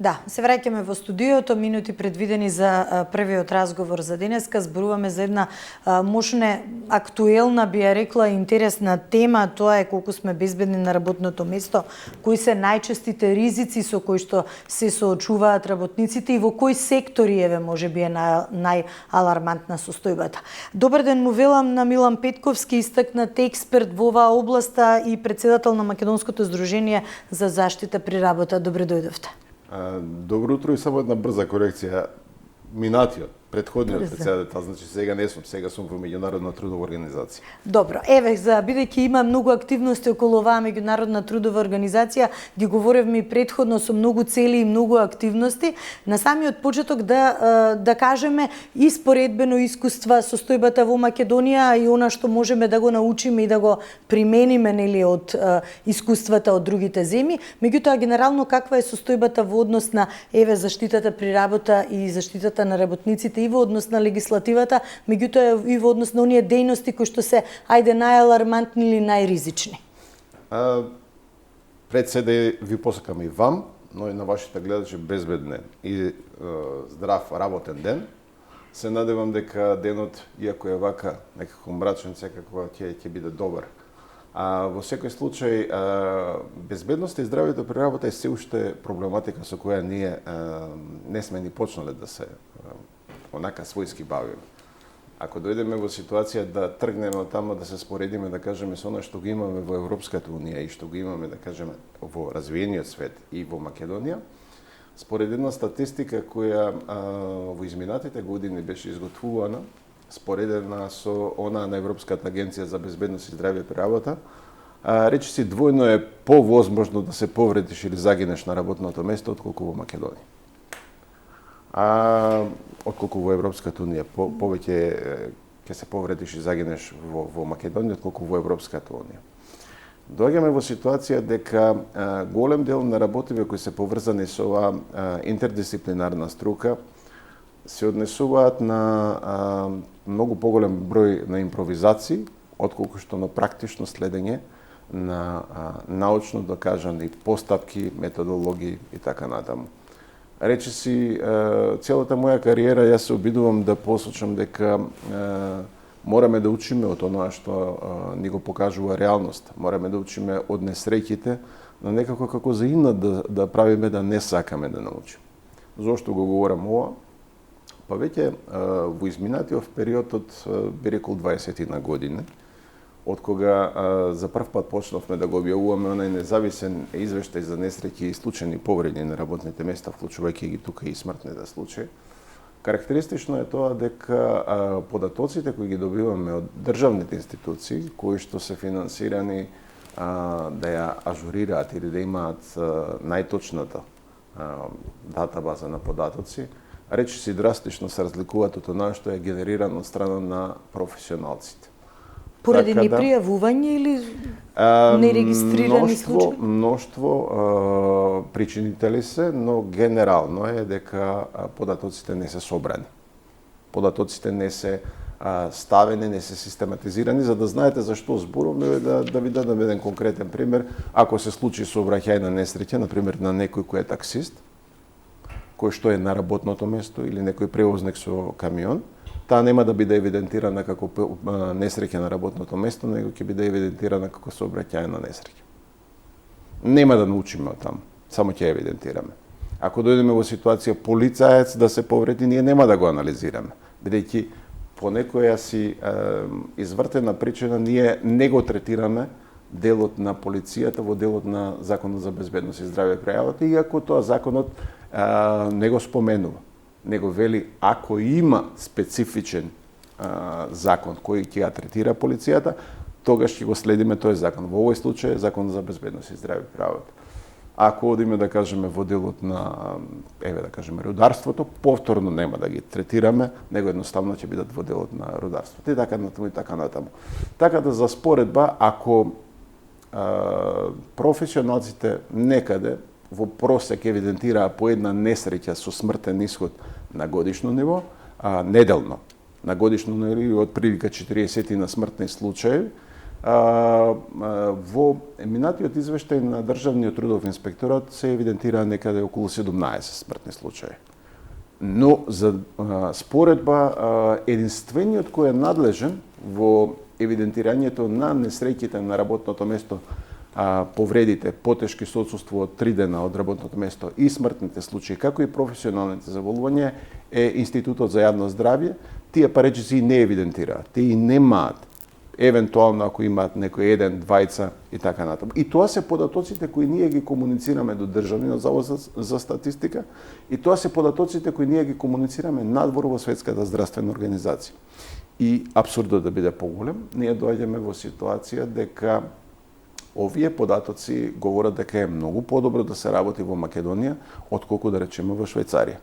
Да, се враќаме во студиото, минути предвидени за првиот разговор за денеска. Зборуваме за една можне актуелна, би ја рекла, интересна тема. Тоа е колку сме безбедни на работното место, кои се најчестите ризици со кои што се соочуваат работниците и во кои сектори можеби е најалармантна состојбата. Добар ден му велам на Милан Петковски, истакнат експерт во оваа областа и председател на Македонското здружение за заштита при работа. Добре дојдовте. Добро утро и само една брза корекција. Минатиот, претходниот председател, значи сега не сум, сега сум во Меѓународна трудова организација. Добро, еве, бидејќи има многу активности околу оваа Меѓународна трудова организација, ги говоревме и претходно со многу цели и многу активности, на самиот почеток да кажеме и споредбено искуства состојбата во Македонија и она што можеме да го научиме и да го примениме нели од искуствата од другите земји, меѓутоа генерално каква е состојбата во однос на заштитата при работа и заштитата на работниците и во однос на легислативата, меѓутоа и во однос на оние дејности кои што се најалармантни или најризични. Пред се да ви посакам и вам, но и на вашите гледачи безбеден и здрав работен ден. Се надевам дека денот, иако е вака некако мрачен, секако ќе биде добар. Во секој случај, безбедноста и здравјето при работа е се уште проблематика со која ние не сме ни почнале да се онака својски бавиме. Ако дојдеме во ситуација да тргнеме од тамо да се споредиме, да кажеме со она што го имаме во Европската унија и што го имаме, да кажеме, во развиениот свет и во Македонија, според една статистика која во изминатите години беше изготвувана, споредена со она на Европската агенција за безбедност и здравје при работа, речиси двојно е повозможно да се повредиш или загинеш на работното место отколку во Македонија. Отколку во Европската унија, повеќе ќе се повредиш и загинеш во Македонија отколку во Европската унија. Доаѓаме во ситуација дека голем дел на работиве кои се поврзани со оваа интердисциплинарна струка се однесуваат на многу поголем број на импровизации, отколку што на практично следење на научно докажани постапки, методологии и така натаму. Речиси, целата моја кариера јас се обидувам да посочам дека мораме да учиме од тоа што ни го покажува реалност. Мораме да учиме од несреќите, но некако како за инат да правиме да не сакаме да научиме. Зошто го говорам ова? Па веќе во изминатиот период од, би рекол, 20 на години, од кога за прв пат почнавме да го објавуваме онај независен извештај за несреќи и случајни повреди на работните места, вклучувајќи ги тука и смртните случаи, карактеристично е тоа дека податоците кои ги добиваме од државните институции, кои што се финансирани да ја ажурираат или да имаат најточната датабаза на податоци, речиси драстично се разликуваат од тоа што е генерирано од страна на професионалците. Поради непријавување или нерегистрирани случаи? Мноштво причинители се, но генерално е дека податоците не се собрани. Податоците не се ставени, не се систематизирани, за да знаете за што зборуваме, да ви дадам еден конкретен пример. Ако се случи сообраќајна несреќа, например на некој кој е таксист, кој што е на работното место или некој превозник со камион, таа нема да биде евидентирана како несреќа на работното место, него ќе биде евидентирана како сообраќајна несреќа. Нема да научиме од таму, само ќе евидентираме. Ако дојдеме во ситуација полицаец да се повреди, ние нема да го анализираме, бидејќи по некоја си извртена причина ние не го третираме делот на полицијата во делот на Законот за безбедност и здравје при работа, иако тоа законот не го споменува. Него вели, ако има специфичен закон кој ќе ја третира полицијата, тогаш ќе го следиме тој закон. Во овој случај е Закон за безбедност и здравје при работа. Ако одиме, да кажеме, во делот на, да кажеме, рударството, повторно нема да ги третираме, него едноставно ќе бидат во делот на рударството. И така натаму, и така натаму. Така да за споредба, ако професионалците некаде во просек евидентираа по една несреќа со смртен исход на годишно ниво, неделно на годишно ниво од прилика 40 на смртни случаи, Во минатиот извештај на Државниот трудов инспекторат се евидентира некаде околу 17 смртни случаи. Но за споредба единствениот кој е надлежен во евидентирањето на несреќите на работното место, повредите, потешки со отсуство од 3 дена од работното место и смртните случаи, како и професионалните заболувања, е Институтот за јавно здравје. Тие паречици не евидентираат, тие немаат, евентуално ако имаат некој еден, двајца и така натаму. И тоа се податоците кои ние ги комуницираме до Државниот завод за статистика, и тоа се податоците кои ние ги комуницираме надвор во Светската здравствена организација. И апсурдот да биде поголем, ние доаѓаме во ситуација дека овие податоци говорат дека е многу подобро да се работи во Македонија отколку да речеме во Швајцарија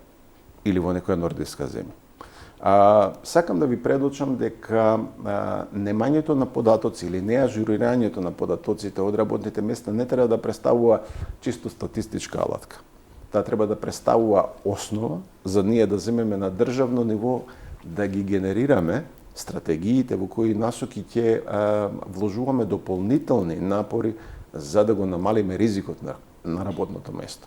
или во некоја нордиска земја. Сакам да ви предочам дека немањето на податоци или неажурирањето на податоците од работните места не треба да представува чисто статистичка алатка. Таа треба да представува основа за ние да земеме на државно ниво да ги генерираме стратегиите во кои насоки ќе вложуваме дополнителни напори за да го намалиме ризикот на работното место.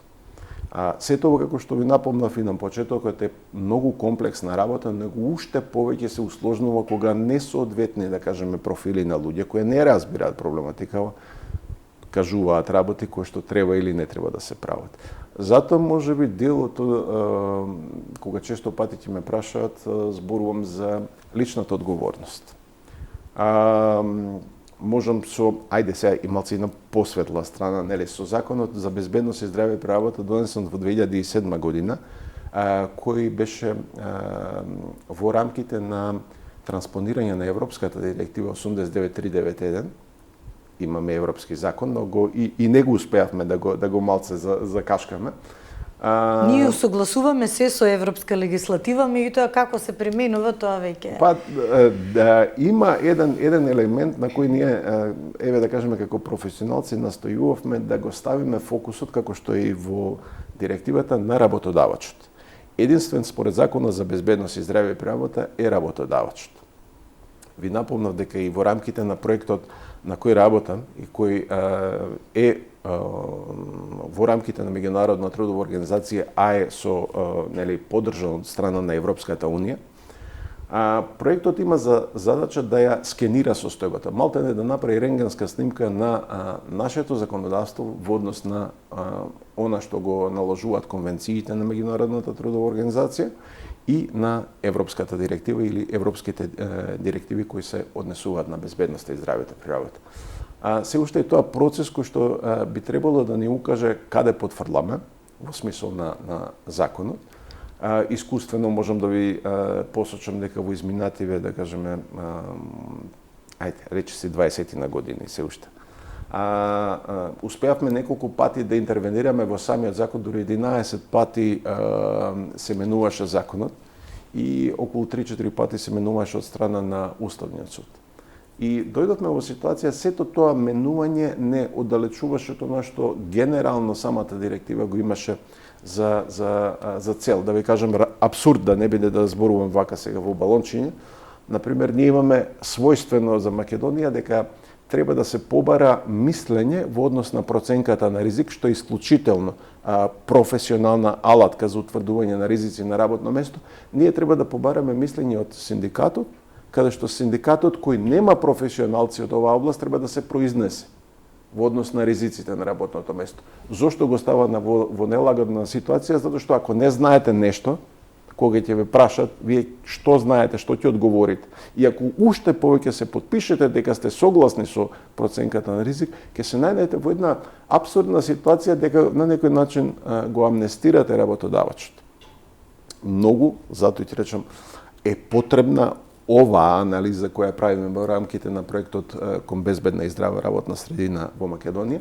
Сето ова, како што ви напомнав и на почетокот, е многу комплексна работа, но уште повеќе се усложнува кога несоодветни, да кажеме, профили на луѓе кои не разбираат проблематикава, кажуваат работи кои што треба или не треба да се прават. Затоа можеби делот, кога често пати ќе ме прашаат, зборувам за личната одговорност. Можам со, ајде сега и малци на посветла страна, нели, со Законот за безбедност и здравје при работа донесен во 2007 година, кој беше во рамките на транспонирање на Европската директива 89391. Имаме европски закон, но и не го успеавме да го малце закашкаме. Ние усогласуваме се со европска легислатива, меѓутоа како се применува тоа веќе? Па има еден елемент на кој ние, еве да кажеме како професионалци, настојувавме да го ставиме фокусот, како што е и во директивата, на работодавачот. Единствен според Законот за безбедност и здравје при работа е работодавачот. Ви напомнав дека и во рамките на проектот на кој работам и кој е во рамките на Меѓународна трудова организација, а е со нели поддржан од страна на Европската унија, проектот има за задача да ја скенира состојбата, малтене да направи рентгенска снимка на нашето законодавство во однос на она што го наложуваат конвенциите на Меѓународната трудова организација и на Европската директива или европските директиви кои се однесуваат на безбедноста и здравјето при работа. Се уште е тоа процес кој што би требало да ни укаже каде потврламе во смисол на законот. Искуствено можам да ви посочам дека во изминативе, да кажеме, ајде, речи си 20 на години се уште. Успеавме неколку пати да интервенираме во самиот закон, дури 11 пати се менуваше законот и околу 3-4 пати се менуваше од страна на Уставниот суд. И дојдовме во ситуација, сето тоа менување не оддалечуваше тоа што генерално самата директива го имаше за цел. Да ви кажем, апсурд да не биде да зборувам вака сега во балончиња. Например, ние имаме својствено за Македонија дека треба да се побара мислење во однос на проценката на ризик, што е исклучително професионална алатка за утврдување на ризици на работно место. Ние треба да побараме мислење од синдикатот, каде што синдикатот кој нема професионалци од оваа област треба да се произнесе во однос на ризиците на работното место. Зошто го става во нелагодна ситуација? Затоа што ако не знаете нешто, кога ќе ве прашат, вие што знаете, што ќе одговорите. И ако уште повеќе се потпишете дека сте согласни со проценката на ризик, ќе се најдете во една апсурдна ситуација дека на некој начин го амнестирате работодавачот. Многу, затоа ќе речам, е потребна оваа анализа која правиме во рамките на проектот кон безбедна и здрава работна средина во Македонија,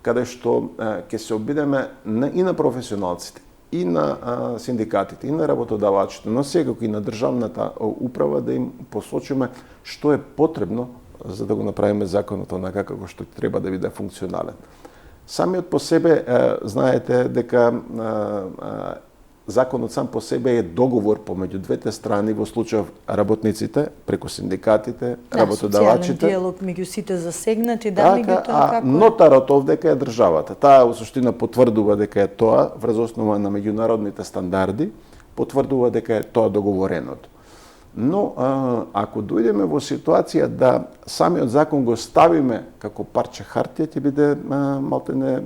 каде што ќе се обидеме и на професионалците, и на синдикатите, и на работодавачите, но секако и на државната управа да им посочиме што е потребно за да го направиме законот онака како што треба да биде функционален. Самиот по себе знаете дека законот сам по себе е договор помеѓу двете страни, во случајов работниците преку синдикатите, работодавачите. Социјален диалог меѓу сите засегнати, да, меѓутоа како нотарот овдека е државата. Таа во суштина потврдува дека е тоа врз основа на меѓународните стандарди, потврдува дека е тоа договореното. Но ако дојдеме во ситуација да самиот закон го ставиме како парче хартија, ќе биде малтене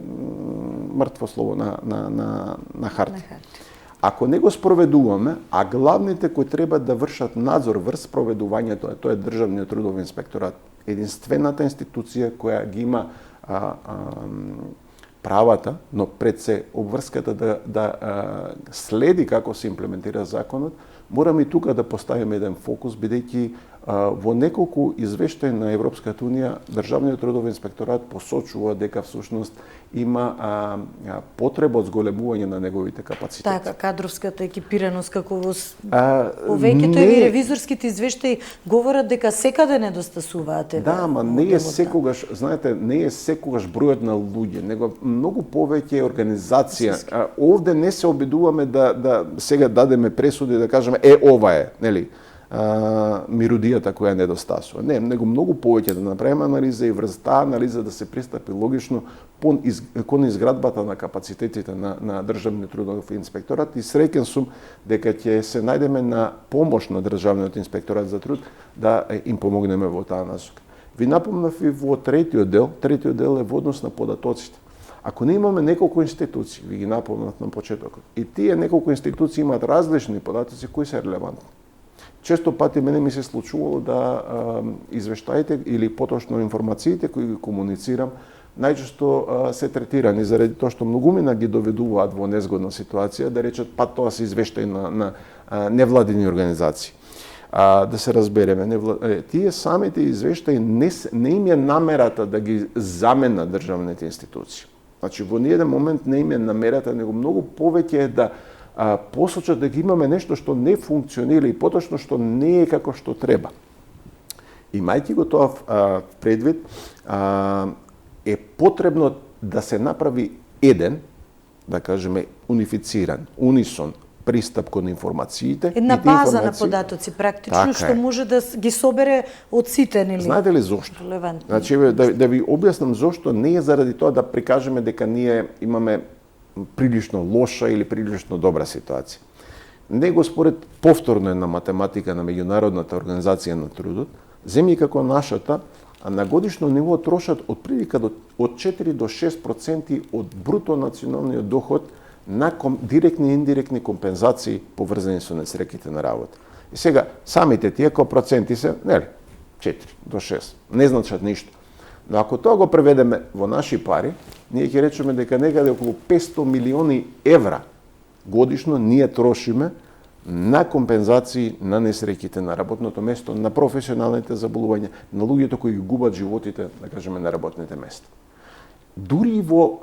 мртво слово на хартија. Ако не го спроведуваме, а главните кои треба да вршат надзор врз спроведувањето, тоа е Државниот трудов инспекторат, единствената институција која ги има правата, но пред се обврската да следи како се имплементира законот, мораме и тука да поставиме еден фокус, бидејќи во неколку извештаи на Европската Унија, Државниот трудов инспекторат посочува дека всушност има потреба од зголемување на неговите капацитети. Така, кадровската екипираност како во повеќето и ревизорските извештаи говорат дека секаде недостасуваат. Да, ама не е секогаш, знаете, не е секогаш бројот на луѓе, него многу повеќе е организација. Овде не се обидуваме да сега дадеме пресуди да кажеме ова е, нели? Мирудијата која недостасува. Не, него многу повеќе да направиме анализа и врз таа анализа да се пристапи логично кон изградбата на капацитетите на Државниот трудов инспекторат и среќен сум дека ќе се најдеме на помош на Државниот инспекторат за труд да им помогнеме во таа насока. Ви напомнав и во третиот дел е во однос на податоците. Ако не имаме неколку институции, ви ги напомнав на почетокот, и тие неколку институции имаат различни податоци кои се релевантни. Често пати мене ми се случувало да извештаите или поточно информациите кои ги комуницирам најчесто се третирани заради тоа што многумина ги доведуваат во незгодна ситуација да речат па тоа се извештаи на невладини организации. Да се разбереме, тие самите извештаи не им е намерата да ги заменат државните институции. Значи во ниеден момент не им е намерата, него многу повеќе е да посочат дека имаме нешто што не функционира и поточно што не е како што треба. Имајќи го тоа предвид, е потребно да се направи еден, да кажеме, унифициран, унисон пристап кон информациите. Една база на податоци, практично, што може да ги собере од сите, нели? Знаете ли зошто? Значи, да ви објаснам зошто, не е заради тоа да прикажеме дека ние имаме прилично лоша или прилично добра ситуација. Него според повторно една математика на Меѓународната организација на трудот, земји како нашата на годишно ниво трошат од прилика од 4 до 6% од бруто националниот доход на директни и индиректни компензации поврзани со несреќите на работа. И сега самите тие кои проценти се, нели, 4 до 6, не значат ништо. Но ако тоа го преведеме во наши пари, ние ќе речеме дека некаде околу 500 милиони евра годишно ние трошиме на компензации на несреќите на работното место, на професионалните заболувања, на луѓето кои ги губат животите, да кажеме, на работните места. Дури и во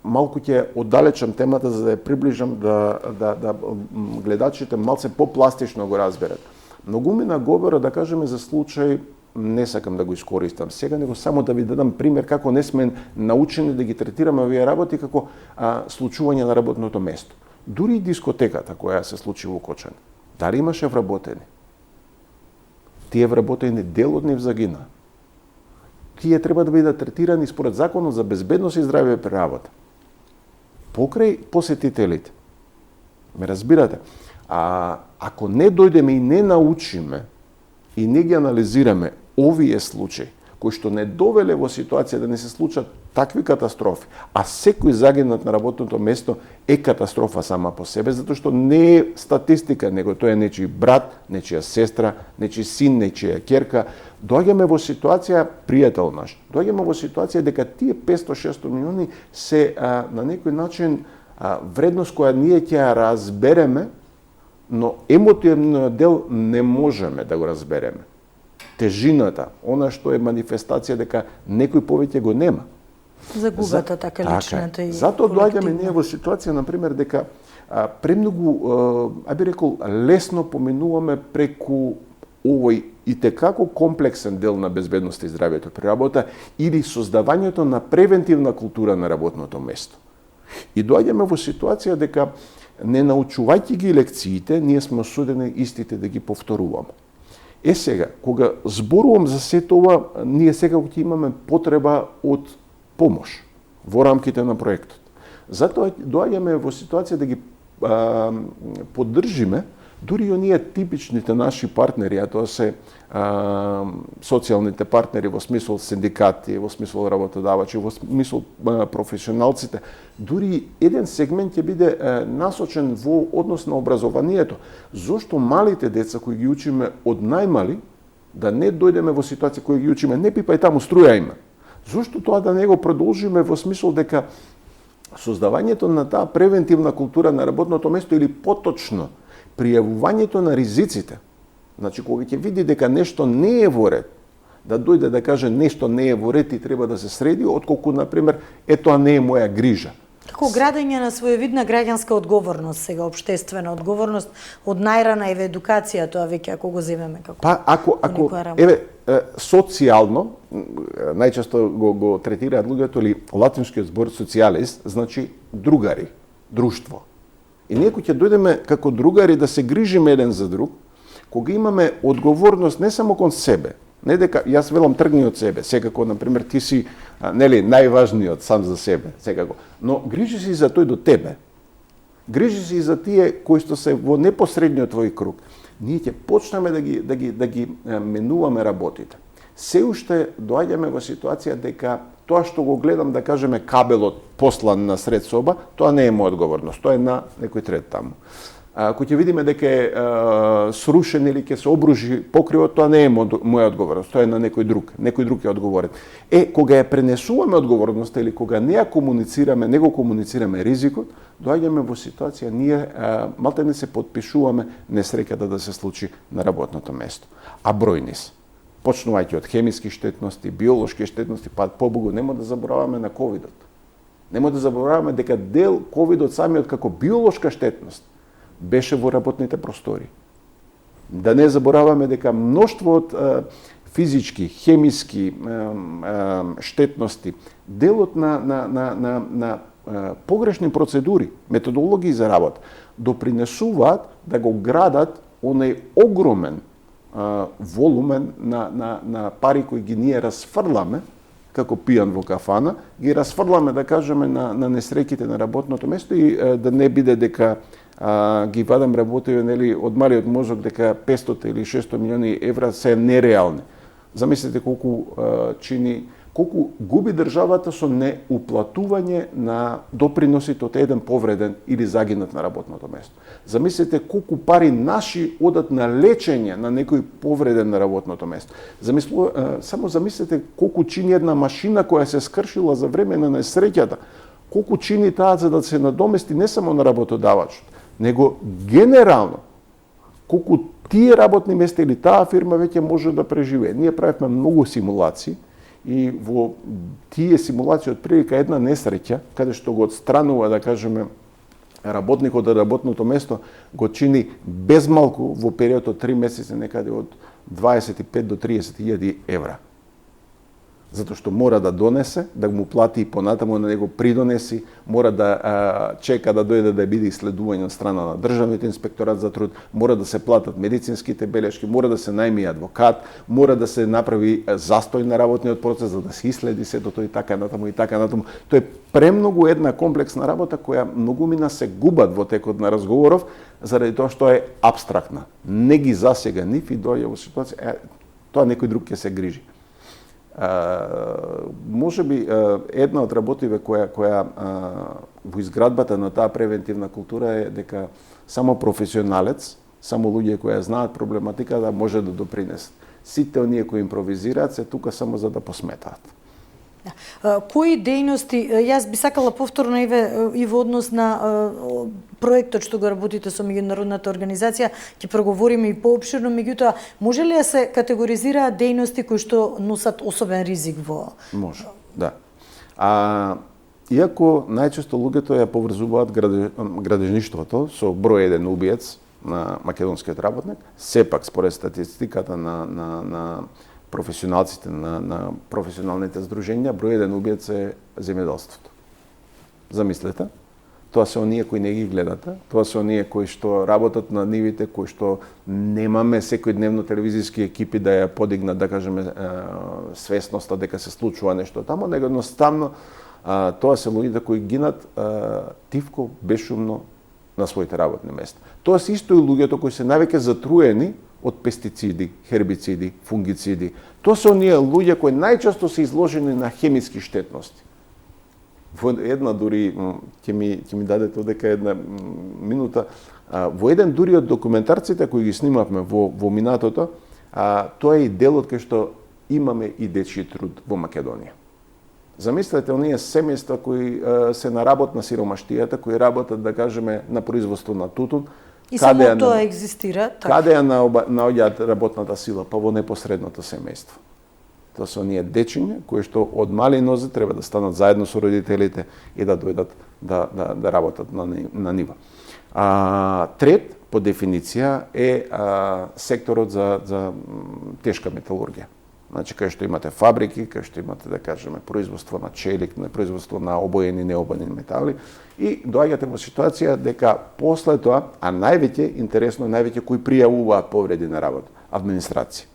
малку ќе оддалечам темата за да ја приближам да гледачите малце попластично го разберат. Многумина говора, да кажеме, за случај, не сакам да го искористам сега, него само да ви дадам пример како не сме научени да ги третираме овие работи како случување на работното место. Дури и дискотеката која се случи во Кочани, дали имаше вработени? Тие вработени дел од нив загина. Тие треба да бидат третирани според законот за безбедност и здравје при работа. Покрај посетителите. Ме разбирате? Ако не дојдеме и не научиме и не ги анализираме овие случаи, кои што не довеле во ситуација да не се случат такви катастрофи, а секој загинат на работното место е катастрофа сама по себе, затоа што не е статистика, него тоа е нечиј брат, нечија сестра, нечиј син, нечија ќерка. Доаѓаме во ситуација, пријател наш, доаѓаме во ситуација дека тие 500-600 милиони се на некој начин вредност која ние ќе ја разбереме, но емотивниот дел не можеме да го разбереме. Тежината, она што е манифестација дека некој повеќе го нема. Загубата така личната и затоа доаѓаме ние во ситуација, например, дека премногу, би рекол, лесно поминуваме преку овој и текако комплексен дел на безбедност и здравјето при работа или создавањето на превентивна култура на работното место. И доаѓаме во ситуација дека не научувајќи ги лекциите, ние сме осудени истите да ги повторуваме. Сега, кога зборувам за се тоа, ние секако ќе имаме потреба од помош во рамките на проектот. Затоа доаѓаме во ситуација да ги поддржиме дури и оние типичните наши партнери, а тоа се социјалните партнери во смисол синдикати, во смисол работодавачи, во смисол професионалците, дури еден сегмент ќе биде насочен во однос на образованието. Зошто малите деца кои ги учиме од најмали, да не дојдеме во ситуација кои ги учиме, не пипај таму струја има. Зошто тоа да не го продолжиме во смисол дека создавањето на таа превентивна култура на работното место или поточно пријавувањето на ризиците. Значи, кога ќе види дека нешто не е во ред, да дојде да каже нешто не е во ред и треба да се среди, отколку, например, тоа не е моја грижа. Како градење на своевидна граѓанска одговорност, сега општествена одговорност, од најрана едукација, тоа веќе ако го земеме како. Па ако социјално, најчесто го третираат луѓето или латинскиот збор социјалис, значи другари, друштво. И некој ќе дојдеме како другари да се грижиме еден за друг, кога имаме одговорност не само кон себе, не дека јас велам тргни од себе, секако например ти си најважниот сам за себе, секако, но грижи се и за тој до тебе. Грижи се и за тие кои што се во непосредниот твој круг. Ние ќе почнеме да ги менуваме работите. Се уште доаѓаме во ситуација дека тоа што го гледам, да кажеме, кабелот послан на сред соба, тоа не е моја одговорност, тоа е на некој трет таму. Кога ќе видиме дека е срушен или ќе се обруши покривот, тоа не е моја одговорност, тоа е на некој друг е одговорен. Кога ја пренесуваме одговорноста или кога не ја комуницираме, не го комуницираме ризикот, доаѓаме во ситуација ние малтене се подпишуваме несреќата да се случи на работното место. А бројни се. Почнувајќи од хемиски штетности, биолошки штетности, па побогу нема да забораваме на ковидот. Нема да забораваме дека дел ковидот самиот како биолошка штетност беше во работните простори. Да не забораваме дека мноштво од физички, хемиски штетности, делот на погрешни процедури, методологии за работа, допринесуваат да го градат онај огромен волумен на пари кои ги ние расфрламе како пијан во кафана, ги расфрламе, да кажеме, на несреќите на работното место и да не биде дека ги вадам работеви од малиот мозок дека 500 или 600 милиони евра се нереални. Замислете колку губи државата со неуплатување на доприносите од еден повреден или загинат на работното место. Замислете колку пари наши одат на лечење на некој повреден на работното место. Само замислете колку чини една машина која се скршила за време на несреќата, колку чини таа за да се надомести не само на работодавачот, него генерално колку тие работни места или таа фирма веќе може да преживее. Ние правевме многу симулации и во тие симулации од прилика една несреќа, каде што го отстранува, да кажеме, работникот од работното место, го чини безмалку во период од 3 месеци некаде од 25 до 30.000 евра. Затоа што мора да донесе, да му плати и понатаму на него придонеси, мора да чека да дојде да биде исследување од страна на Државниот инспекторат за труд, мора да се платат медицинските белешки, мора да се најми адвокат, мора да се направи застој на работниот процес за да се исследи сето тоа и така натаму и така натаму. Тоа е премногу една комплексна работа која многумина се губат во текот на разговоров заради тоа што е апстрактна. Не ги засега нив и доаѓа во ситуација тоа некој друг ќе се грижи. Може би една од работиве која во изградбата на таа превентивна култура е дека само професионалец, само луѓе кои знаат проблематиката може да допринесат. Сите оние кои импровизираат се тука само за да посметаат. Кои дејности, јас би сакала повторно и во однос на проектот што го работите со меѓународната организација, ќе проговориме и поопширно, меѓутоа, може ли да се категоризираат дејности кои што носат особен ризик во... Може, да. Иако најчесто луѓето ја поврзуваат градежништвото со број еден убиец на македонскиот работник, сепак според статистиката на професионалците на професионалните здруженја, број еден убиец е земјоделството. Замислете, Тоа се оние кои не ги гледате, тоа се оние кои што работат на нивите, кои што немаме секојдневно телевизиски екипи да ја подигнат, да кажеме, свесноста дека се случува нешто тамо, него едноставно тоа се луѓето кои гинат тивко, бешумно на своите работни места. Тоа се исто и луѓето кои се навеќе затруени од пестициди, хербициди, фунгициди. Тоа се оние луѓе кои најчесто се изложени на хемиски штетности. Во една дури, ќе ми дадете одека една минута, во еден дури од документарците кои ги снимавме во минатото, тоа е и делот кај што имаме и дечји труд во Македонија. Замислете оние семејства кои се на работ на сиромаштијата, кои работат, да кажеме, на производство на тутун. И само тоа екзистира. Каде ја наоѓаат работната сила? Па во непосредното семејство. Тоа се оние дечиња кои што од мали нозе треба да станат заедно со родителите и да дојдат да работат на нива. Трет, по дефиниција, е секторот за тешка металургија. Значи, кај што имате фабрики, кај што имате, да кажеме, производство на челик, производство на обоени и необоени метали, и доаѓате во ситуација дека после тоа, а највеќе, интересно, највеќе кои пријавуваат повреди на работа, администрација.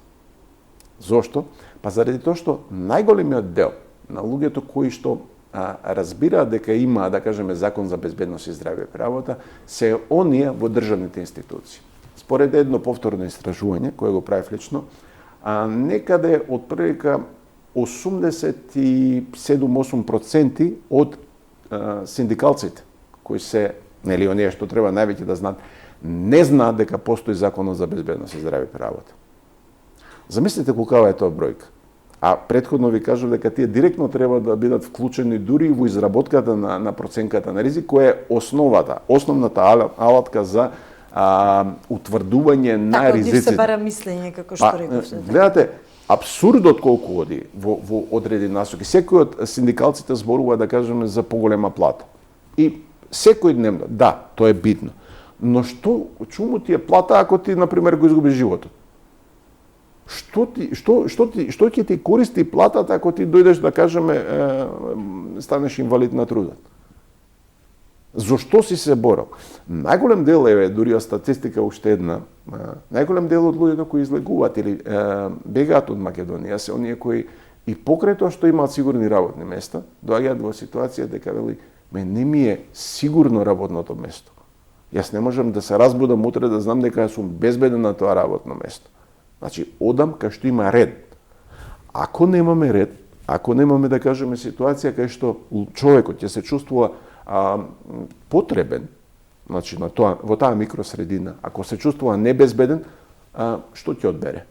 Зошто? Па заради тоа што најголемиот дел на луѓето кои што разбираат дека има, да кажеме, закон за безбедност и здравје при работа, се оние во државните институции. Според едно повторно истражување, кое го правив лично, некаде од прилика 87-8% од синдикалците, кои се, нели, оние што треба највеќе да знаат, не знаат дека постои законот за безбедност и здравје при работа. Замислите колкава е тоа бројка. А претходно ви кажав дека тие директно треба да бидат вклучени дури во изработката на проценката на ризик, која е основната алатка за утврдување на ризиците. Така, се бара мислење, како што рековте. Гледате, абсурдот колку оди во одредени насоки. Секој од синдикалците зборува, да кажеме, за поголема плата. И секојдневно, да, тоа е битно. Но чуму ти е плата ако ти, например, го изгубиш животот? Што ќе ти користи платата ако ти дојдеш, да кажеме, станеш инвалид на трудот? Зошто си се борел? Најголем дел е, дури статистика уште една, најголем дел од луѓето кои излегуваат или бегаат од Македонија се оние кои и покрај тоа што имаат сигурни работни места, доаѓаат во ситуација дека вели, не ми е сигурно работното место. Јас не можам да се разбудам утре да знам дека сум безбеден на тоа работно место. Значи, одам кај што има ред. Ако немаме ред, ако немаме, да кажеме, ситуација кај што човекот ќе се чувствува потребен, значи во таа микросредина, ако се чувствува небезбеден, што ќе одбере?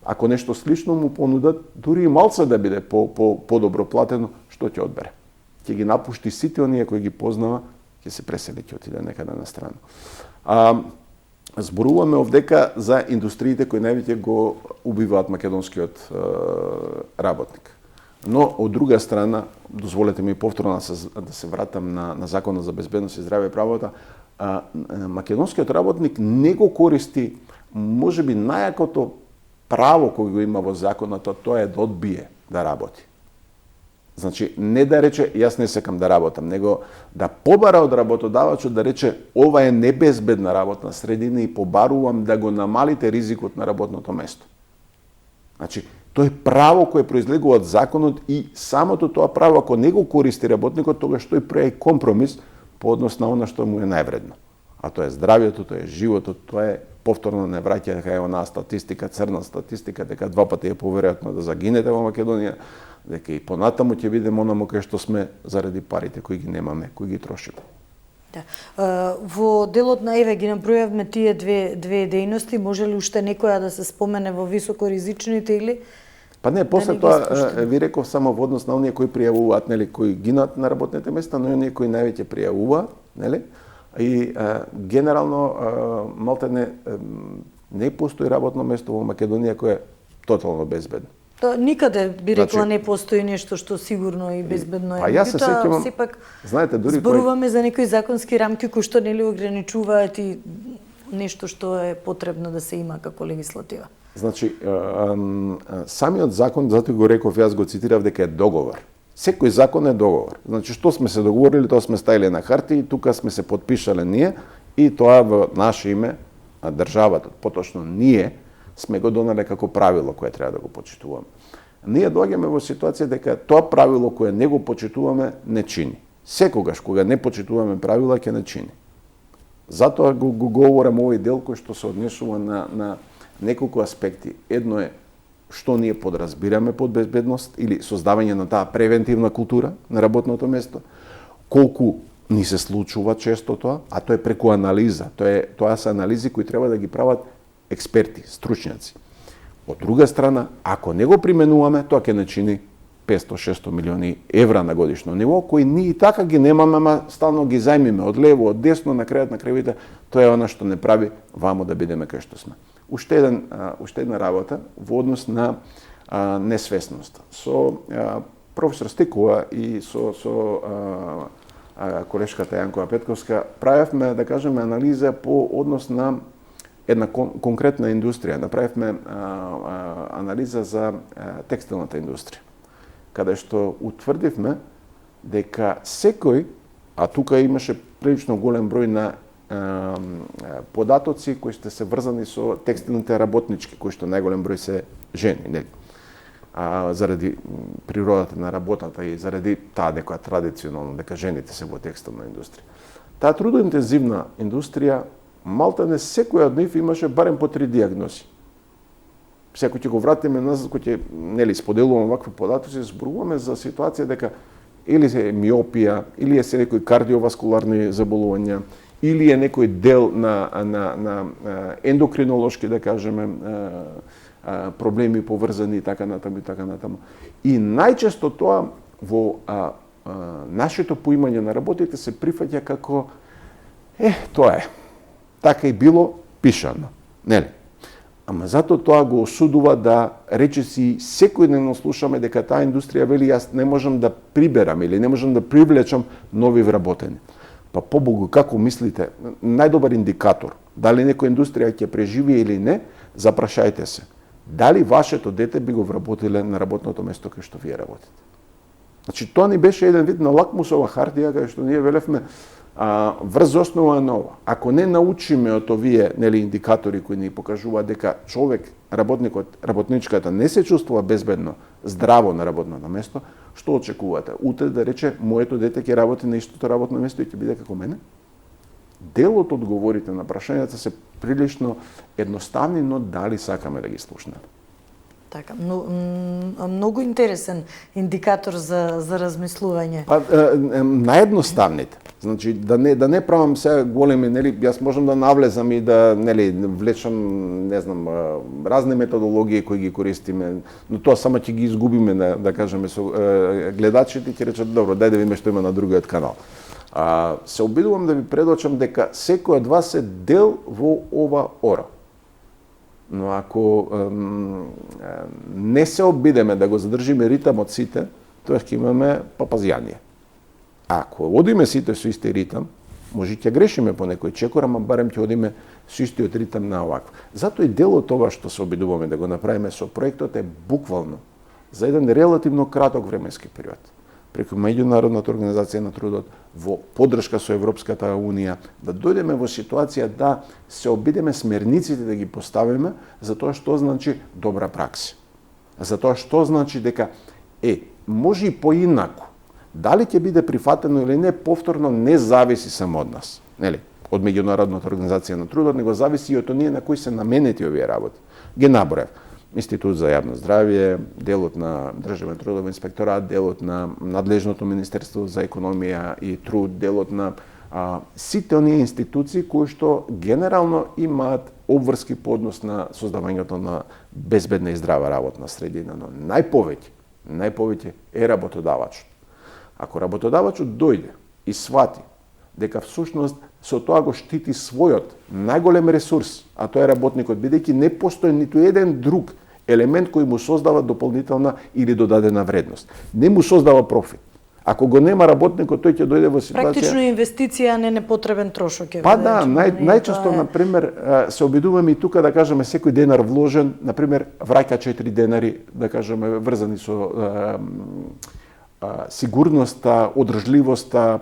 Ако нешто слично му понудат, дури и малце да биде подобро платено, што ќе одбере? Ќе ги напушти сите оние кои ги познава, ќе се пресели, ќе отиде некаде на страна. Зборуваме овдека за индустриите кои највеќе го убиваат македонскиот работник. Но, од друга страна, дозволете ми повторно да се вратам на Законот за безбедност и здравје при работа, македонскиот работник не го користи, можеби најакото право кој го има во законот, тоа е да одбие да работи. Значи, не да рече, јас не сакам да работам, него да побара од работодавачот да рече, ова е небезбедна работна средина и побарувам да го намалите ризикот на работното место. Значи, тоа е право кое произлегува од законот и самото тоа право, ако не го користи работникот, тогаш тој прави компромис по однос на она што му е највредно. А тоа е здравјето, тоа е животот, тоа е повторно не враќа дека е онаа статистика, црна статистика, дека 2 пати е поверојатно да загинете во Македонија, дека и понатаму ќе видиме онаму кај што сме заради парите кои ги немаме, кои ги трошиме. Да. Во делот на ЕВЕ ги набројавме тие две дејности, може ли уште некоја да се спомене во високоризичните или? Па не, после тоа ви реков само во однос на оние кои пријавуваат, нели, кои гинат на работните места, но и оние кои највеќе пријавуваат, нели? И генерално малте не постои работно место во Македонија кое е тотално безбедно. Никаде би рекла не постои нешто што сигурно и безбедно е. Па јас се сеќавам, сепак знаете, дури зборуваме за некои законски рамки кои што нели ограничуваат и нешто што е потребно да се има како легислатива. Значи, самиот закон, затоа го реков, јас го цитирав дека е договор. Секој закон е договор. Значи, што сме се договорили, тоа сме ставили на хартија и тука сме се подпишале ние и тоа во наше име, а државата, поточно ние, сме го донеле како правило кое треба да го почитуваме. Ние доаѓаме во ситуација дека тоа правило кое не го почитуваме не чини. Секогаш кога не почитуваме правила ќе не чини. Затоа го говорам овој дел кој што се однесува на неколку аспекти. Едно е што ние подразбираме под безбедност или создавање на таа превентивна култура на работното место, колку ни се случува често тоа, а тоа е преку анализа. Тоа се анализи кои треба да ги прават експерти, стручњаци. Од друга страна, ако не го применуваме, тоа ќе не чини 500-600 милиони евра на годишно ниво, кои ние и така ги немаме, ама стално ги зајмиме од лево, од десно, на крајот на крајите, тоа е она што не прави вамо да бидеме кај што сме. Уште една работа во однос на несвесност. Со професор Стикова и со колешката Јанкова Петковска правевме, да кажеме, анализа по однос на една конкретна индустрија. Направивме анализа за текстилната индустрија, каде што утврдивме дека секој, а тука имаше прилично голем број на податоци кои што се врзани со текстилните работнички, кои што најголем број се жени, нели? Заради природата на работата и заради таа дека традиционално дека жените се во текстилна индустрија. Таа трудоинтензивна индустрија, малта не секој од нив имаше барем по 3 диагнози. Секој ќе го вратиме назад, кој ќе нели споделуваме вакви податоци, зборуваме за ситуација дека или е миопија, или е се некои кардиоваскуларни заболувања, или е некој дел на ендокринолошки, да кажеме, проблеми поврзани и така натаму и така натаму. И најчесто тоа во нашето поимање на работите се прифаќа како тоа е. Така и било пишано, нели? Ама затоа тоа го осудува да речиси секојдневно слушаме дека таа индустрија вели јас не можам да приберам или не можам да привлечам нови вработени. Па побогу, како мислите, најдобар индикатор дали некоја индустрија ќе преживее или не, запрашајте се. Дали вашето дете би го вработиле на работното место кај што вие работите? Значи, тоа ни беше еден вид на лакмусова хартија кај што ние велевме врз основа на ова. Ако не научиме од овие нели индикатори кои ни покажуваат дека човек, работничката не се чувствува безбедно, здраво на работното место, што очекувате? Утре да рече моето дете ќе работи на истото работно место и ќе биде како мене? Дел од одговорите на прашањата се прилично едноставни, но дали сакаме да ги слушнеме? Така, многу интересен индикатор за размислување. Па наједноставните. Значи да не правам сега големи, нели, јас можам да навлезам и да, нели, влечам, не знам, разни методологии кои ги користиме, но тоа само ќе ги изгубиме, да кажеме, со гледачите, ќе речат добро, дај да видиме што има на другиот канал. Се обидувам да ви предочам дека секој од вас е дел во ова ора. Но ако не се обидеме да го задржиме ритамот сите, тоа ќе имаме папазјание. Ако одиме сите со исти ритам, може ќе грешиме по некој чекор, ама барем ќе одиме со истиот ритам на овакво. Затоа и дел од тоа што се обидуваме да го направиме со проектот е буквално за еден релативно краток временски период. Преку Меѓународната организација на трудот, во поддршка со Европската унија, да дојдеме во ситуација да се обидеме смерниците да ги поставиме за тоа што значи добра пракса. За тоа што значи дека може и поинаку. Дали ќе биде прифатено или не, повторно не зависи само од нас, нели? Од Меѓународната организација на трудот, него зависи и од оние на кои се наменети овие работи. Ги наброев. Институт за јавно здравје, делот на Државен трудов инспекторат, делот на надлежното Министерство за економија и труд, делот на сите оние институции кои што генерално имаат обврски по однос на создавањето на безбедна и здрава работна средина, но најповеќе е работодавачот. Ако работодавачот дојде и свати дека всушност со тоа го штити својот најголем ресурс, а тоа е работникот, бидејќи не постои ниту еден друг елемент кој му создава дополнителна или додадена вредност. Не му создава профит. Ако го нема работникот, тој ќе дојде во ситуација... Практично инвестиција, не непотребен трошок. Па да, најчесто, например, се обидуваме и тука да кажеме секој денар вложен, например, враќа 4 денари, да кажеме, врзани со сигурноста, одржливоста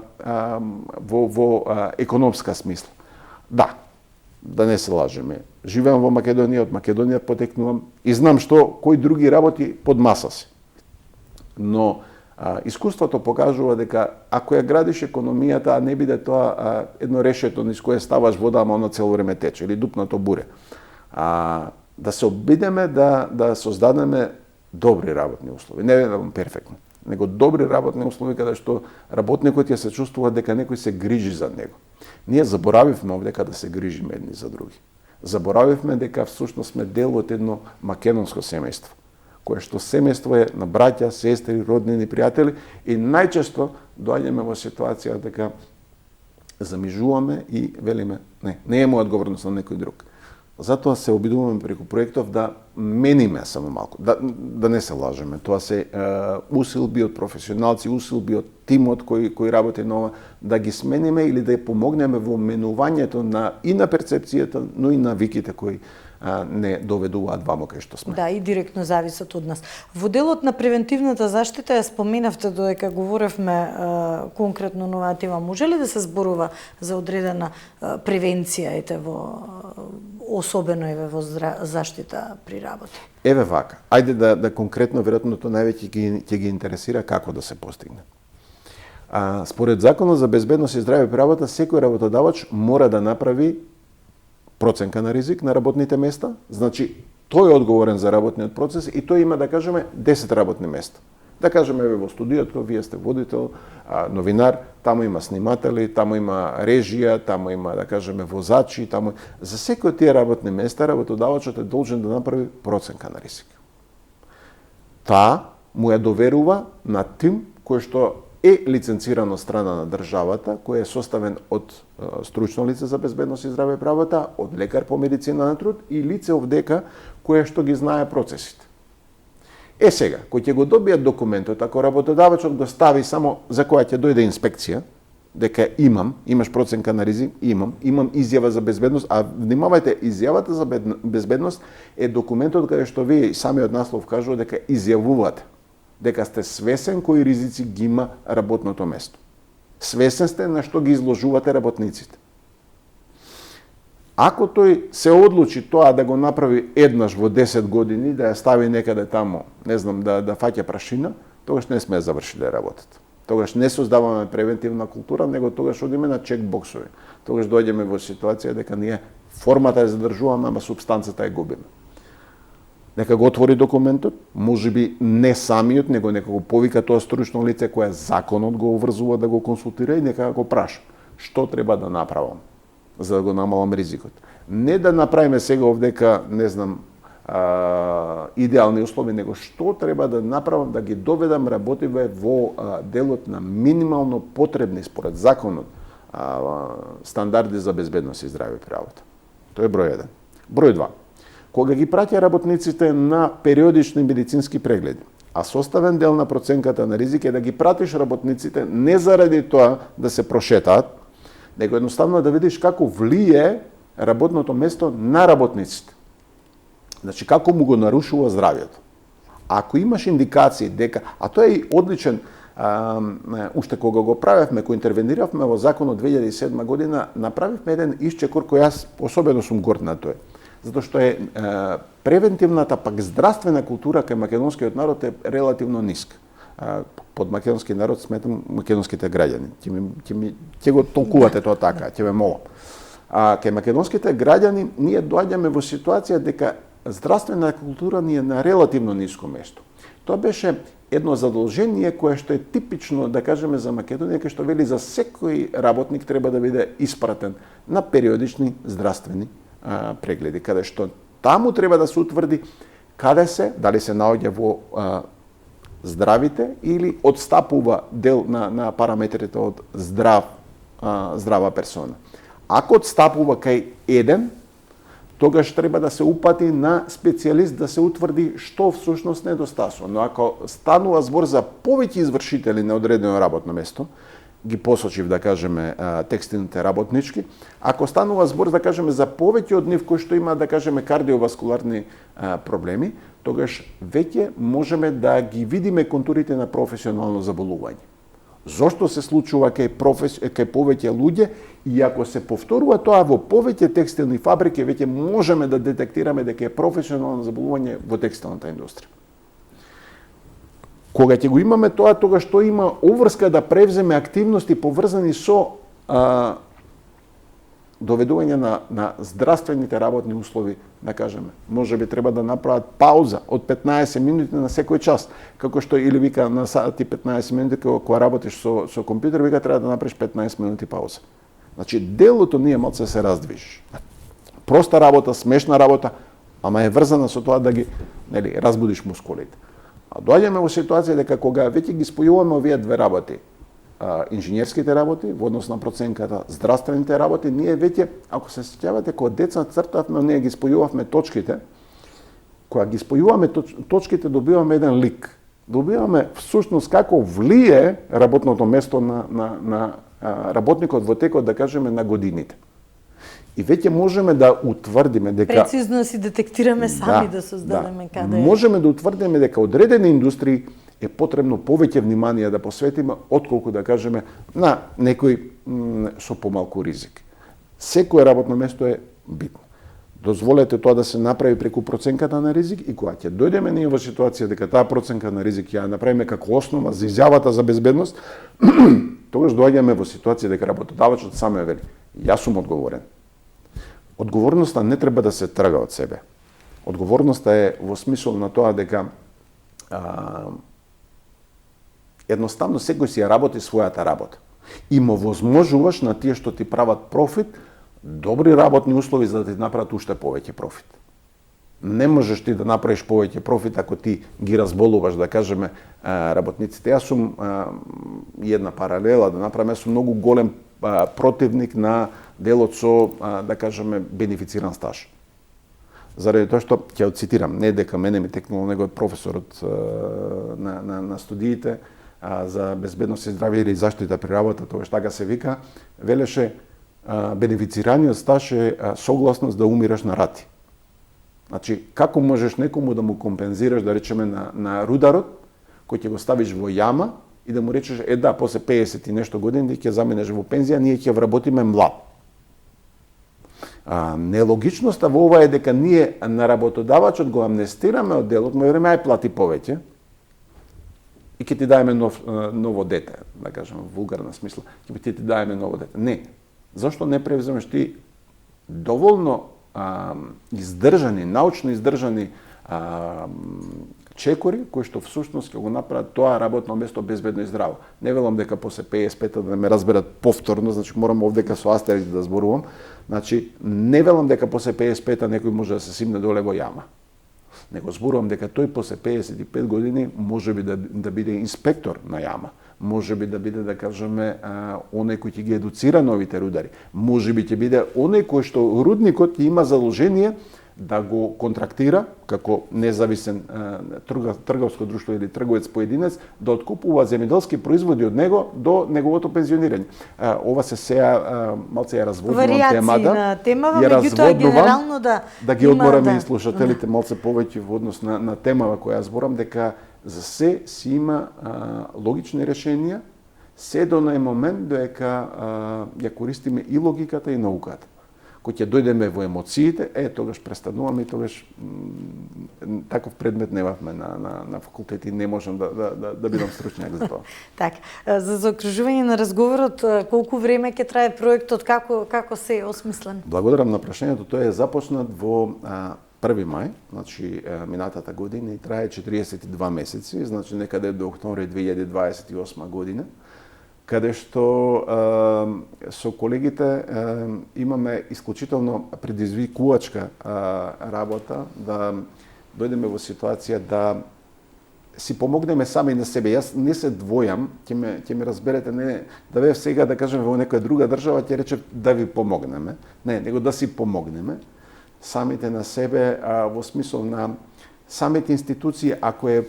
во економска смисла. Да не се лажеме. Живеам во Македонија, од Македонија потекнувам и знам кои други работи под маса се. Но искуството покажува дека ако ја градиш економијата, а не биде тоа едно решето низ кое ставаш вода, ама оно цело време тече, или дупнато буре. Да се обидеме да создадеме добри работни услови. Не велам перфектно, него добри работни услови каде што работникот ја се чувствува дека некој се грижи за него. Ние заборавивме овдека да се грижиме едни за други. Заборавивме дека всушност сме дел од едно македонско семејство, кое што семејство е на браќа, сестри, роднини, пријатели и најчесто доаѓаме во ситуација дека замижуваме и велиме не е моја одговорност на некој друг. Затоа се обидуваме преку проектов да мениме само малку, да не се лажеме. Тоа се усилби од професионалци, усилби од тимот кој работи на ова, да ги смениме или да ја помогнеме во менувањето и на перцепцијата, но и на виките кои не доведуваат вамо кај што сме. Да, и директно зависат од нас. Во делот на превентивната заштита ја споменавте додека говоревме конкретно на оваа тема. Може ли да се зборува за одредена превенција особено во заштита при работа? Еве вака. Ајде да конкретно, веројатно тоа највеќе ќе ги интересира како да се постигне. Според Законот за безбедност и здраве при работа, секој работодавач мора да направи проценка на ризик на работните места, значи тој е одговорен за работниот процес и тој има, да кажеме, 10 работни места. Да кажеме, во студиото, вие сте водител, новинар, таму има сниматели, таму има режија, таму има, да кажеме, возачи, за секој од тие работни места работодавачот е должен да направи проценка на ризик. Таа му ја доверува на тим кој што е лиценциран од страна на државата, кој е составен од стручно лице за безбедност и здраве при работа, од лекар по медицина на труд и лице овдека кое што ги знае процесите. Сега, кој ќе го добие документот, ако работодавачот го стави само за која ќе дојде инспекција, дека имаш проценка на ризик, имам изјава за безбедност, а внимавајте, изјавата за безбедност е документот каде што вие самиот наслов кажува дека изјавувате дека сте свесен кои ризици ги има работното место. Свесен сте на што ги изложувате работниците. Ако тој се одлучи тоа да го направи еднаш во 10 години, да ја стави некаде таму, не знам, да фаќа прашина, тогаш не сме завршиле работата. Тогаш не создаваме превентивна култура, него тогаш одиме на чекбоксови. Тогаш доаѓаме во ситуација дека ние формата ја задржуваме, ама субстанцата ја губиме. Нека го отвори документот, можеби не самиот, него нека го повика тоа стручно лице кое законот го обврзува да го консултира и нека го праша што треба да направам за да го намалам ризикот. Не да направиме сега овдека, не знам, идеални услови, него што треба да направам да ги доведам работиве во делот на минимално потребни според законот стандарди за безбедност и здраве при работа. Тоа е број 1. Број 2. Кога ги праќа работниците на периодични медицински прегледи, а составен дел на проценката на ризик е да ги пратиш работниците не заради тоа да се прошетаат, него едноставно да видиш како влие работното место на работниците. Значи, како му го нарушува здравјето. Ако имаш индикации дека, а тоа е одличен, уште кога го правевме, кога интервениравме во законот 2007 година, направивме еден исчекор кој јас особено сум горд на тоа. Затоа што е превентивната, пак здравствена култура кај македонскиот народ е релативно ниска. Под македонски народ сметам македонските граѓани. Ќе го толкувате тоа така, ќе ме молам. Кај македонските граѓани ние доаѓаме во ситуација дека здравствена култура ни е на релативно ниско место. Тоа беше едно задолжение кое што е типично, да кажеме, за Македонија, кај што вели за секој работник треба да биде испратен на периодични здравствени прегледи, каде што таму треба да се утврди каде се, дали се наоѓа во здравите или одстапува дел на параметрите од здрава персона. Ако одстапува кај еден, тогаш треба да се упати на специјалист да се утврди што всушност недостасува. Но ако станува збор за повеќе извршители на одредено работно место, ги посочив, да кажеме, текстилните работнички, ако станува збор, да кажеме, за повеќе од нив кои што има, да кажеме, кардиоваскуларни проблеми, тогаш веќе можеме да ги видиме контурите на професионално заболување. Зошто се случува кај повеќе луѓе и ако се повторува тоа во повеќе текстилни фабрики, веќе можеме да детектираме дека е професионално заболување во текстилната индустрија. Кога ќе го имаме тоа, тогаш тоа има обврска да превземе активности поврзани со доведување на здравствените работни услови, да кажеме. Можеби треба да направат пауза од 15 минути на секој час, како што или вика на сати 15 минути кога работиш со компјутер, вика треба да направиш 15 минути пауза. Значи делото ние малце се раздвижиш. Проста работа, смешна работа, ама е врзана со тоа да ги, разбудиш мускулите. А доаѓаме во ситуација дека кога веќе ги спојуваме овие две работи, инженерските работи, во однос на проценката, здравствените работи, ние веќе, ако се сеќавате, кога деца цртавме, ние ги спојувавме точките, кога ги спојуваме точките, добиваме еден лик. Добиваме всушност како влие работното место на работникот во текот, да кажеме, на годините. И веќе можеме да утврдиме дека прецизно си детектираме сами да создадеме каде. Можеме да утврдиме дека одредени индустрии е потребно повеќе внимание да посветиме отколку да кажеме на некој со помалку ризик. Секое работно место е битно. Дозволете тоа да се направи преку проценката на ризик и кога ќе дојдеме ние во ситуација дека таа проценка на ризик ја направиме како основа за изјавата за безбедност, тогаш доаѓаме во ситуација дека работодавачот сам е вели: јас сум одговорен. Одговорноста не треба да се трга од себе. Одговорноста е во смисол на тоа дека едноставно секој си ја работи својата работа. И му возможуваш на тие што ти прават профит, добри работни услови за да ти направат уште повеќе профит. Не можеш ти да направиш повеќе профит ако ти ги разболуваш, да кажеме, работниците. Јас сум една паралела да направам, јас сум многу голем противник на делот со, да кажеме, бенефициран стаж. Заради тоа што, ќе го цитирам, не дека мене ми текнало, него професорот на студиите за безбедност и здравје или заштита при работа, тоа така се вика, велеше бенефицираниот стаж е согласност да умираш на рати. Значи, како можеш некому да му компензираш, да речеме, на рударот, кој ќе го ставиш во јама и да му речеш, да, после 50 и нешто години ќе заминеш во пензија, ние ќе вработиме млад. Нелогичноста во ова е дека ние на работодавачот го амнестираме од делот, му време ај плати повеќе и ќе ти даеме ново дете, да кажеме, вулгарна смисла, ќе ти даеме ново дете. Не. Зошто не превземеш ти доволно издржани, научно издржани чекори, кои што всушност ќе го направат тоа работно место безбедно и здраво. Не велам дека после 55 да ме разберат повторно, значи морам овдека со астерик да зборувам. Значи, не велам дека после 55 некој може да се симне доле во јама. Него зборувам дека тој после 55 години може би да биде инспектор на јама. Може би да биде, да кажеме, оној кој ќе ги едуцира новите рудари. Може би ќе биде оној кој што рудникот има задолжение да го контрактира како независен трговско друштво или трговец поединец, да откупува земјоделски производи од него до неговото пензионирање. Ова се сеја малце ја разводнувам темата. На темава, меѓутоа генерално да ги одмораме и слушателите малце повеќе во однос на темава која зборам, дека за се си има логични решенија, се до нај момент дека ја користиме и логиката и науката. Кој ќе дојдеме во емоциите, тогаш престануваме и тогаш таков предмет немавме на факултет и не можам да бидам стручњак за тоа. Така, за заокружување на разговорот, колку време ќе трае проектот, како се е осмислен? Благодарам на прашањето, тој е започнат во 1 мај, значи минатата година и трае 42 месеци, значи некаде до октомври 2028 година, каде што со колегите имаме исклучително предизвикувачка работа да дојдеме во ситуација да си помогнеме сами на себе. Јас не се двојам, ќе ме разберете, не да бев сега да кажеме во некоја друга држава, ќе рече да ви помогнеме. Не, него да си помогнеме самите на себе во смисол на самите институции, ако е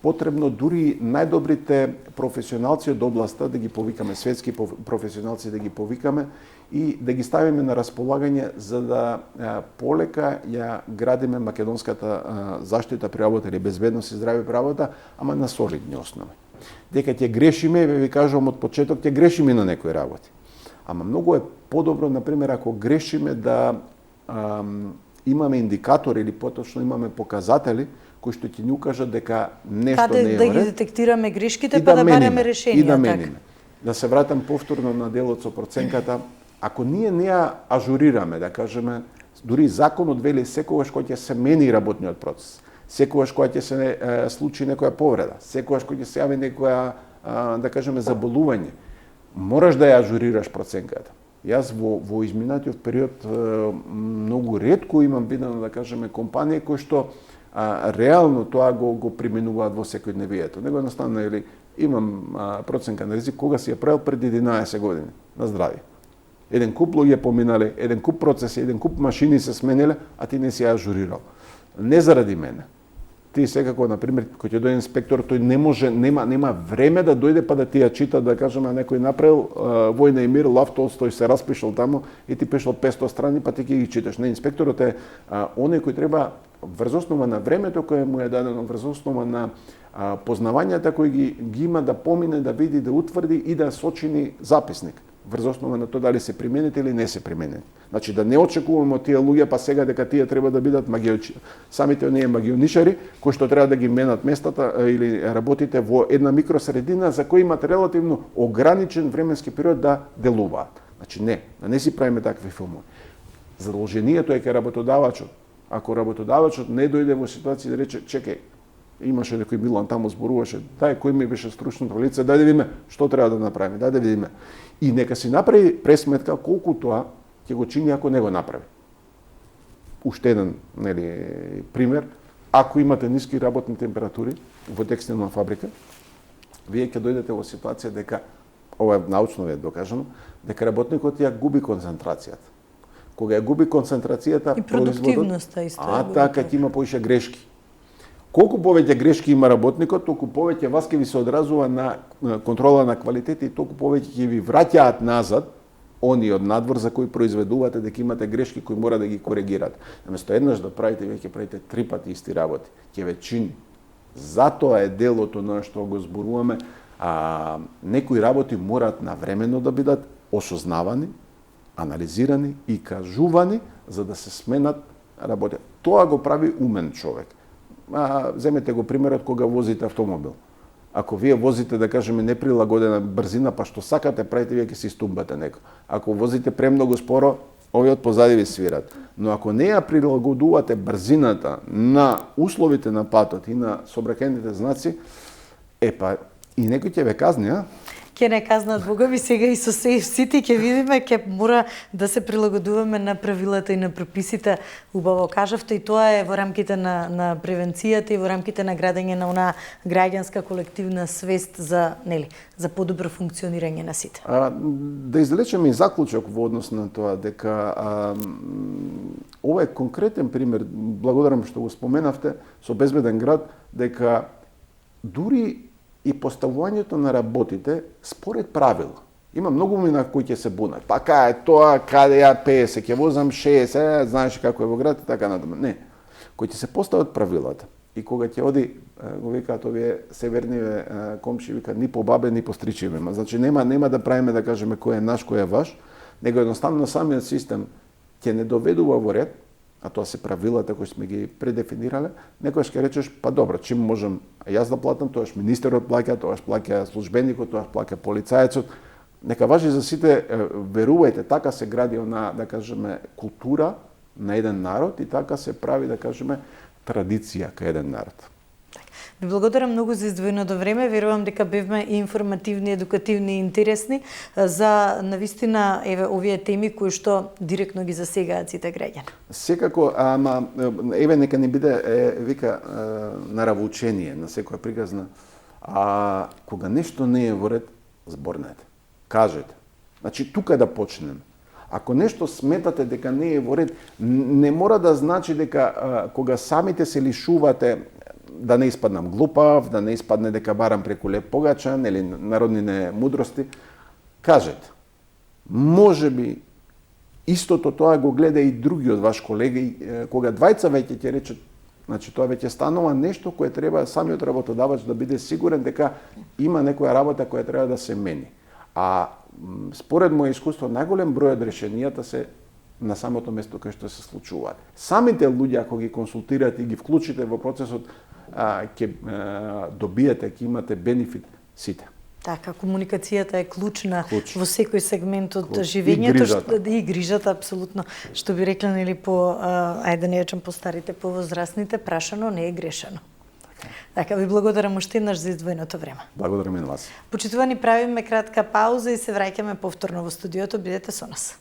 потребно дури најдобрите професионалци од областа да ги повикаме, светски професионалци да ги повикаме и да ги ставиме на располагање за да полека ја градиме македонската заштита при работа или безбедност и здраве при работа, ама на солидни основи. Дека ќе грешиме, ви кажувам од почеток, ќе грешиме на некои работи. Ама многу е подобро, например, ако грешиме да имаме индикатори или поточно имаме показатели кои што ќе ни укажат дека нешто не е да во ги ред. детектираме грешките, па да бараме решенија. И да мениме. Да се вратам повторно на делот со проценката. Ако ние не ја ажурираме, да кажеме, дури законот вели секогаш кога ќе се мени работниот процес, секогаш кога ќе се случи некоја повреда, секогаш кога ќе се јави некоја, да кажеме, заболување, мораш да ја ажурираш проценката. Јас во изминатиот период многу ретко имам видено, да кажеме, компанија кои што реално тоа го применуваат во секојдневието. Него едноставно или имам проценка на ризик кога си ја правил пред 11 години на здравје. Еден куп луѓе поминале, еден куп процеси, еден куп машини се смениле, а ти не си ја ажурирал. Не заради мене. Ти секако, например, кој ќе дојде инспектор, тој не може, нема време да дојде па да ти ја чита, да кажеме, некој направил Војна и мир, Лав Толстој се распишал таму и ти пишал 500 страни, па ти ќе ги читаш. Не, инспекторот е оној кој треба врз основа на времето кое му е дадено, врз основа на познавањата кои ги има да помине, да види, да утврди и да сочини записник врз основа на тоа дали се применети или не се применети. Значи да не очекуваме од тие луѓе па сега дека тие треба да бидат магионичари. Самите оние магионичари кои што треба да ги менат местата или работите во една микросредина за кои имат релативно ограничен временски период да делуваат. Значи не си правиме такви филмови. Задолжението е кај работодавачот. Ако работодавачот не дојде во ситуација да рече чекај, имаше некој Милан таму зборуваше, дај кој ми беше стручното лице, дај да видиме што треба да направиме, дај да видиме. И нека си направи пресметка колку тоа ќе го чини ако не го направи. Уште еден, пример, ако имате ниски работни температури во текстилна фабрика, вие ќе дојдете во ситуација дека, ова е научно е докажано, дека работникот ја губи концентрацијата. Кога ја губи концентрацијата, и продуктивноста исто. така ќе има поише грешки. Колку повеќе грешки има работникот, толку повеќе вас ќе ви се одразува на контрола на квалитет и толку повеќе ќе ви враќаат назад они од надвор за кои произведувате дека имате грешки кои мора да ги коригирате. Наместо еднаш да правите, вие ќе правите 3 пати исти работи. Ќе ве чини. Затоа е делото на што го зборуваме, некои работи мораат навремено да бидат осознавани, анализирани и кажувани за да се сменат работи. Тоа го прави умен човек. Земете го примерот кога возите автомобил. Ако вие возите, да кажеме, неприлагодена брзина, па што сакате правите, вие ќе се истумбате некој. Ако возите премногу споро, овие од позади ви свират. Но ако не ја прилагодувате брзината на условите на патот и на сообраќајните знаци, па и некој ќе ве казни, Ќе не казнат Бога ми сега и со сите ќе видиме, ќе мора да се прилагодуваме на правилата и на прописите. Убаво кажавте и тоа е во рамките на превенцијата и во рамките на градење на онаа граѓанска колективна свест за подобро функционирање на сите. Да извлечеме и заклучок во однос на тоа дека ова е конкретен пример, благодарам што го споменавте, со безбеден град, дека дури и поставувањето на работите според правила. Има многу мина кои ќе се бунат. Па кај е тоа, каде ја 50, ќе возам 60, знаеш како е во град и така натаму. Не. Кои ќе се постават правилата. И кога ќе оди, го викаат овие северниве комши, викаат ни по бабе, ни по стричеве. Значи нема да правиме да кажеме кој е наш, кој е ваш, него едноставно самиот систем ќе не доведува во ред, а тоа се правилата кои сме ги предефинирале, некојаш ќе речеш, па добро, чим можам јас да платам, тоаш министерот плаќа, тоаш плаќа службеникот, тоаш плаќа полицаецот. Нека важи за сите, верувајте, така се гради она, да кажеме, култура на еден народ и така се прави, да кажеме, традиција кај еден народ. Ви благодарам многу за издвоеното време. Верувам дека бевме и информативни, едукативни и интересни за навистина овие теми кои што директно ги засегаат сите граѓани. Секако, ама нека не биде вика наравучение на секоја приказна. Кога нешто не е во ред, зборнете. Кажете. Значи тука да почнеме. Ако нешто сметате дека не е во ред, не мора да значи дека кога самите се лишувате да не испаднам глупав, да не испадне дека барам преку леп погачан или народнine мудрости, кажете. Може би истото тоа го гледа и другиот ваш колеги, кога двајца веќе ќе речат, значи тоа веќе станува нешто кое треба самиот работодавач да биде сигурен дека има некоја работа која треба да се мени. А според моје искуство, најголем број од решенијата се на самото место кај што се случуваат. Самите луѓе, ако ги консултирате и ги вклучите во процесот, ќе добиете, ќе имате бенефит сите. Така, комуникацијата е клучна во секој сегмент од Клуч. живењето. И грижата, апсолутно. Што би рекле, нели, ајде не речам по старите, по возрастните, прашано не е грешено. Така, ви благодарам уште еднаш за издвоеното време. Благодарам и на вас. Почитувани, правиме кратка пауза и се враќаме повторно во студиото. Бидете со нас.